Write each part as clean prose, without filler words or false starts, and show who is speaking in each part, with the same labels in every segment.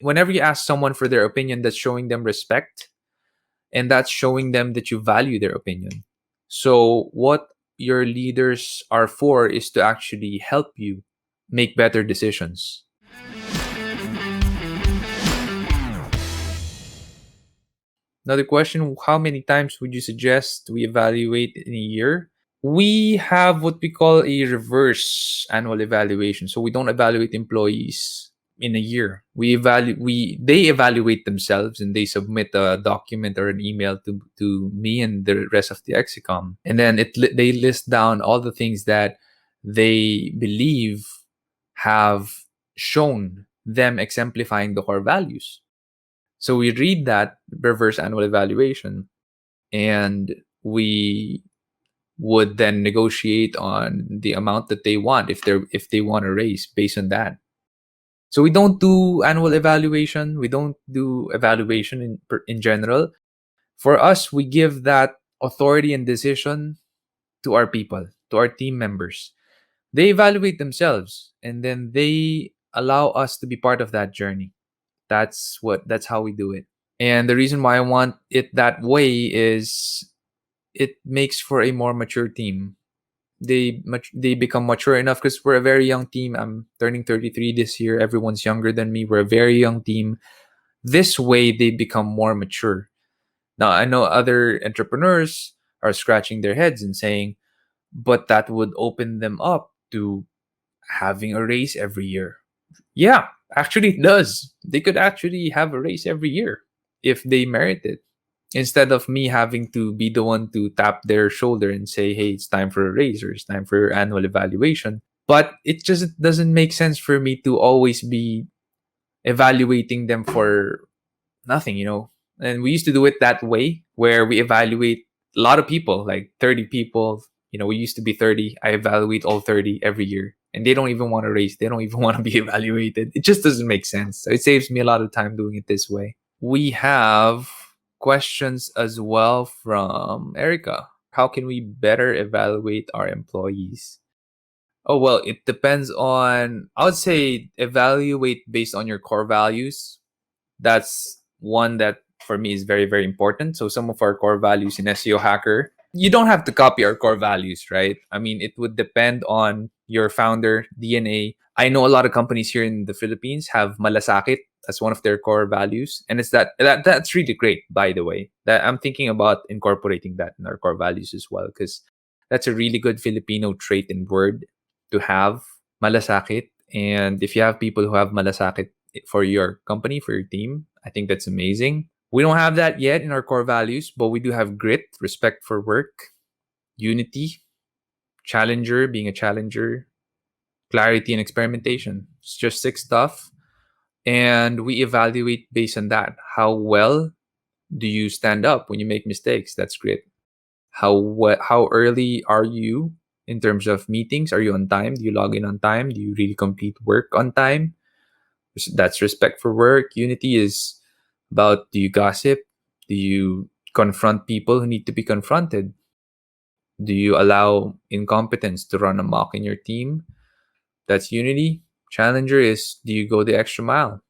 Speaker 1: Whenever you ask someone for their opinion, that's showing them respect, and that's showing them that you value their opinion. So what your leaders are for is to actually help you make better decisions. Another question: how many times would you suggest we evaluate in a year? We have what we call a reverse annual evaluation. So we don't evaluate employees in a year. They evaluate themselves, and they submit a document or an email to me and the rest of the Exicom. And then they list down all the things that they believe have shown them exemplifying the core values. So we read that reverse annual evaluation, and we would then negotiate on the amount that they want, if they want to raise based on that. So we don't do annual evaluation. We don't do evaluation in general. For us, we give that authority and decision to our people, to our team members. They evaluate themselves, and then they allow us to be part of that journey. That's how we do it. And the reason why I want it that way is it makes for a more mature team. They become mature enough, because we're a very young team. I'm turning 33 this year. Everyone's younger than me. We're a very young team. This way, they become more mature. Now, I know other entrepreneurs are scratching their heads and saying, but that would open them up to having a raise every year. Yeah, actually, it does. They could actually have a raise every year if they merit it, instead of me having to be the one to tap their shoulder and say, hey, it's time for a raise, or it's time for your annual evaluation. But it just doesn't make sense for me to always be evaluating them for nothing. And we used to do it that way, where we evaluate a lot of people, like 30 people. We used to be 30. I evaluate all 30 every year. And they don't even want to raise. They don't even want to be evaluated. It just doesn't make sense. So it saves me a lot of time doing it this way. We have questions as well from Erica. How can we better evaluate our employees? Oh, well, it depends on, I would say, evaluate based on your core values. That's one that for me is very, very important. So some of our core values in SEO Hacker, you don't have to copy our core values, right? I mean, it would depend on your founder DNA. I know a lot of companies here in the Philippines have malasakit as one of their core values, and it's that's really great, by the way. That I'm thinking about incorporating that in our core values as well, because that's a really good Filipino trait and word to have, malasakit. And if you have people who have malasakit for your company, for your team, I think that's amazing. We don't have that yet in our core values, but we do have grit, respect for work, unity, challenger, being a challenger, clarity, and experimentation. It's just 6 stuff. And we evaluate based on that. How well do you stand up when you make mistakes? That's grit. How early are you in terms of meetings? Are you on time? Do you log in on time? Do you really complete work on time? That's respect for work. Unity is about, do you gossip? Do you confront people who need to be confronted? Do you allow incompetence to run amok in your team? That's unity. Challenger is, do you go the extra mile?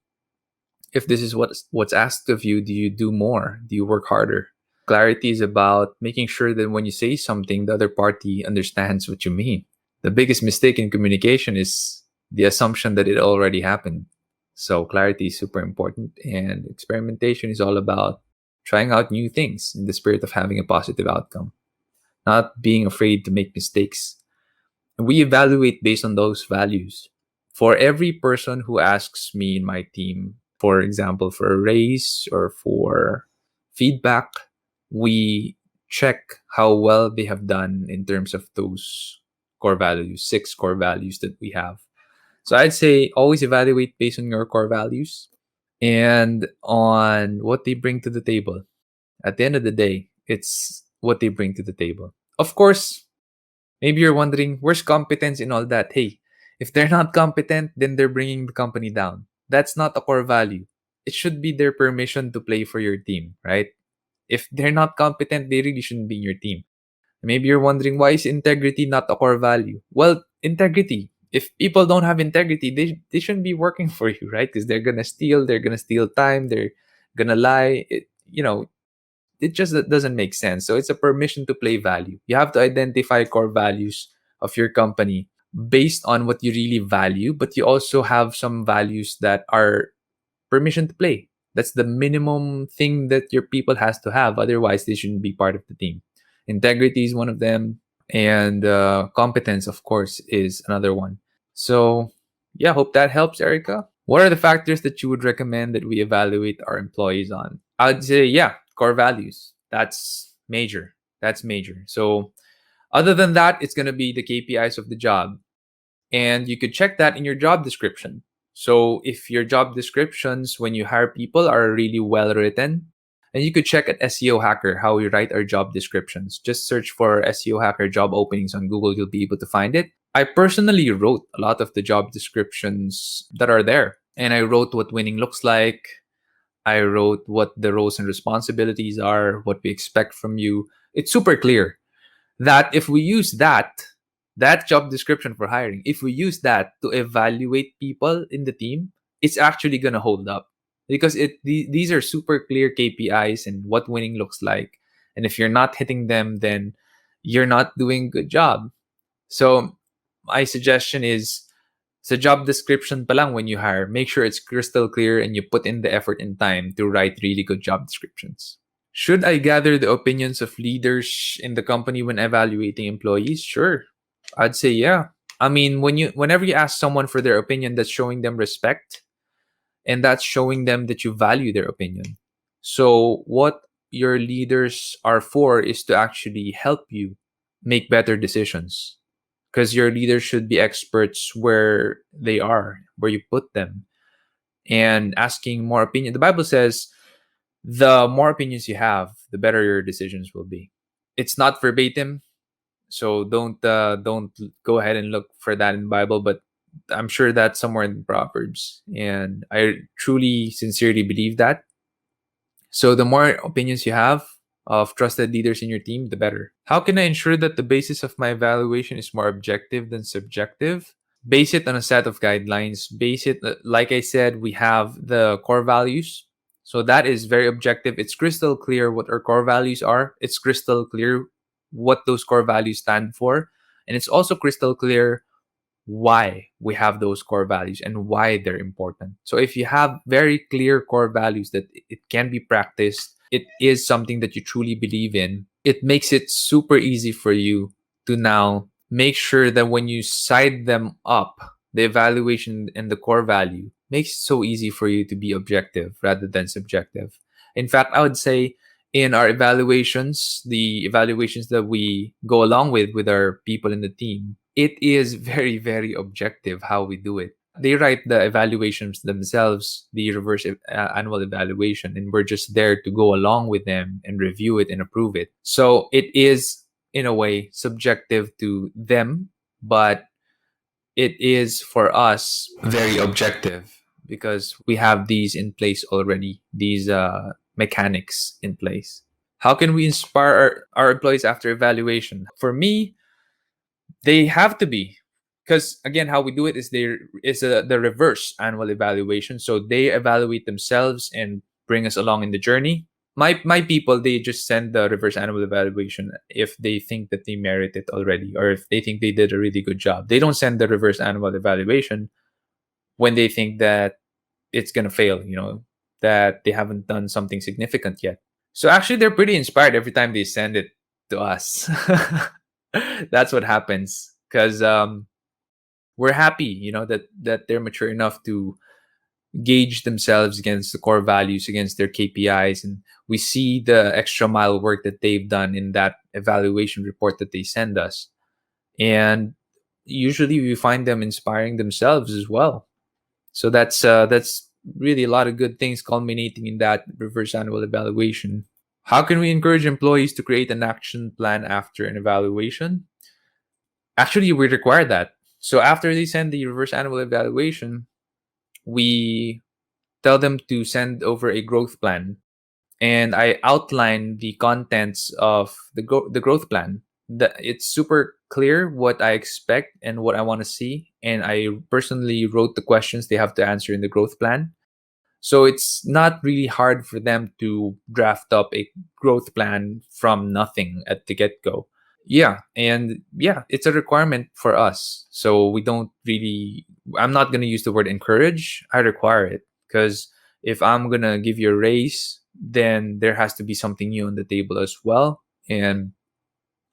Speaker 1: If this is what's asked of you, do you do more? Do you work harder? Clarity is about making sure that when you say something, the other party understands what you mean. The biggest mistake in communication is the assumption that it already happened. So clarity is super important, and experimentation is all about trying out new things in the spirit of having a positive outcome, not being afraid to make mistakes. And we evaluate based on those values. For every person who asks me in my team, for example, for a raise or for feedback, we check how well they have done in terms of those core values, 6 core values that we have. So I'd say always evaluate based on your core values and on what they bring to the table. At the end of the day, it's what they bring to the table. Of course, maybe you're wondering, where's competence in all that? Hey, if they're not competent, then they're bringing the company down. That's not a core value. It should be their permission to play for your team, right? If they're not competent, they really shouldn't be in your team. Maybe you're wondering, why is integrity not a core value? Well, integrity If people don't have integrity, they shouldn't be working for you, right? Because they're gonna steal time, they're gonna lie. It just doesn't make sense. So it's a permission to play value. You have to identify core values of your company based on what you really value, but you also have some values that are permission to play. That's the minimum thing that your people has to have. Otherwise, they shouldn't be part of the team. Integrity is one of them, and competence, of course, is another one. So, yeah, hope that helps, Erica. What are the factors that you would recommend that we evaluate our employees on? I'd say, yeah, core values. That's major. That's major. So, other than that, it's going to be the KPIs of the job. And you could check that in your job description. So, if your job descriptions when you hire people are really well written, and you could check at SEO Hacker how we write our job descriptions. Just search for SEO Hacker job openings on Google, you'll be able to find it. I personally wrote a lot of the job descriptions that are there. And I wrote what winning looks like. I wrote what the roles and responsibilities are, what we expect from you. It's super clear that if we use that job description for hiring, if we use that to evaluate people in the team, it's actually going to hold up because these are super clear KPIs and what winning looks like. And if you're not hitting them, then you're not doing a good job. So my suggestion is sa job description pa lang when you hire, make sure it's crystal clear and you put in the effort and time to write really good job descriptions. Should I gather the opinions of leaders in the company when evaluating employees? Sure. I'd say yeah. I mean, whenever you ask someone for their opinion, that's showing them respect and that's showing them that you value their opinion. So what your leaders are for is to actually help you make better decisions because your leaders should be experts where they are, where you put them, and asking more opinion. The Bible says the more opinions you have, the better your decisions will be. It's not verbatim, so don't go ahead and look for that in the Bible, but I'm sure that's somewhere in Proverbs, and I truly, sincerely believe that. So the more opinions you have of trusted leaders in your team, the better. How can I ensure that the basis of my evaluation is more objective than subjective? Base it on a set of guidelines. Base it, like I said, we have the core values. So that is very objective. It's crystal clear what our core values are. It's crystal clear what those core values stand for. And it's also crystal clear why we have those core values and why they're important. So if you have very clear core values that it can be practiced, it is something that you truly believe in, it makes it super easy for you to now make sure that when you side them up, the evaluation and the core value makes it so easy for you to be objective rather than subjective. In fact, I would say in our evaluations, the evaluations that we go along with our people in the team, it is very, very objective how we do it. They write the evaluations themselves, the reverse annual evaluation, and we're just there to go along with them and review it and approve it. So it is, in a way, subjective to them, but it is for us very objective because we have these in place already, these mechanics in place. How can we inspire our employees after evaluation? For me, they have to be, because again, how we do it is the reverse annual evaluation. So they evaluate themselves and bring us along in the journey. My people, they just send the reverse annual evaluation if they think that they merit it already or if they think they did a really good job. They don't send the reverse annual evaluation when they think that it's gonna fail, that they haven't done something significant yet. So actually, they're pretty inspired every time they send it to us. That's what happens because we're happy, that they're mature enough to gauge themselves against the core values, against their KPIs, and we see the extra mile work that they've done in that evaluation report that they send us. And usually, we find them inspiring themselves as well. So that's really a lot of good things culminating in that reverse annual evaluation. How can we encourage employees to create an action plan after an evaluation? Actually, we require that. So after they send the reverse annual evaluation, we tell them to send over a growth plan. And I outline the contents of the growth plan. It's super clear what I expect and what I want to see and I personally wrote the questions they have to answer in the growth plan. So it's not really hard for them to draft up a growth plan from nothing at the get go. Yeah, and yeah, it's a requirement for us. So we don't really, I'm not going to use the word encourage, I require it. Because if I'm going to give you a raise, then there has to be something new on the table as well. And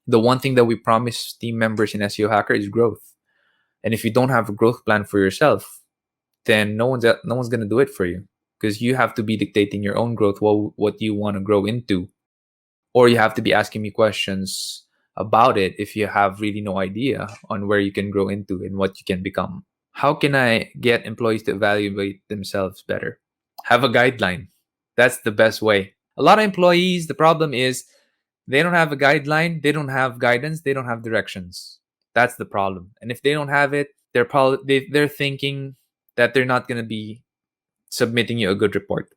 Speaker 1: the one thing that we promise team members in SEO Hacker is growth. And if you don't have a growth plan for yourself, then no one's gonna do it for you, because you have to be dictating your own growth, what you want to grow into, or you have to be asking me questions about it if you have really no idea on where you can grow into and what you can become. How can I get employees to evaluate themselves better? Have a guideline. That's the best way. A lot of employees, the problem is they don't have a guideline, they don't have guidance, they don't have directions. That's the problem. And if they don't have it, they're thinking that they're not going to be submitting you a good report.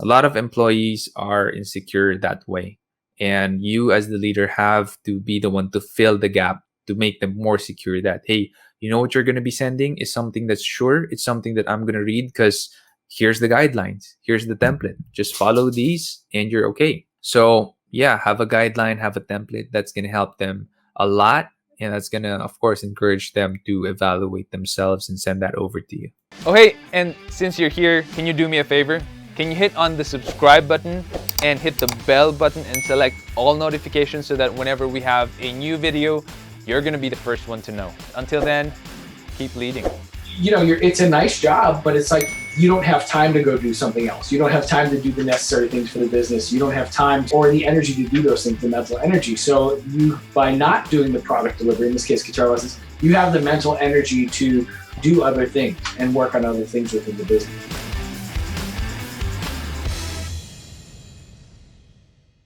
Speaker 1: A lot of employees are insecure that way. And you, as the leader, have to be the one to fill the gap to make them more secure that, hey, you know what you're going to be sending is something that's sure. It's something that I'm going to read because here's the guidelines, here's the template. Just follow these and you're okay. So, yeah, have a guideline, have a template. That's going to help them a lot. And that's going to, of course, encourage them to evaluate themselves and send that over to you.
Speaker 2: Oh, hey, and since you're here, can you do me a favor? Can you hit on the subscribe button and hit the bell button and select all notifications so that whenever we have a new video, you're going to be the first one to know. Until then, keep leading.
Speaker 3: You know, it's a nice job, but it's like you don't have time to go do something else. You don't have time to do the necessary things for the business. You don't have time or the energy to do those things, the mental energy. So you, by not doing the product delivery, in this case, guitar lessons, you have the mental energy to do other things and work on other things within the business.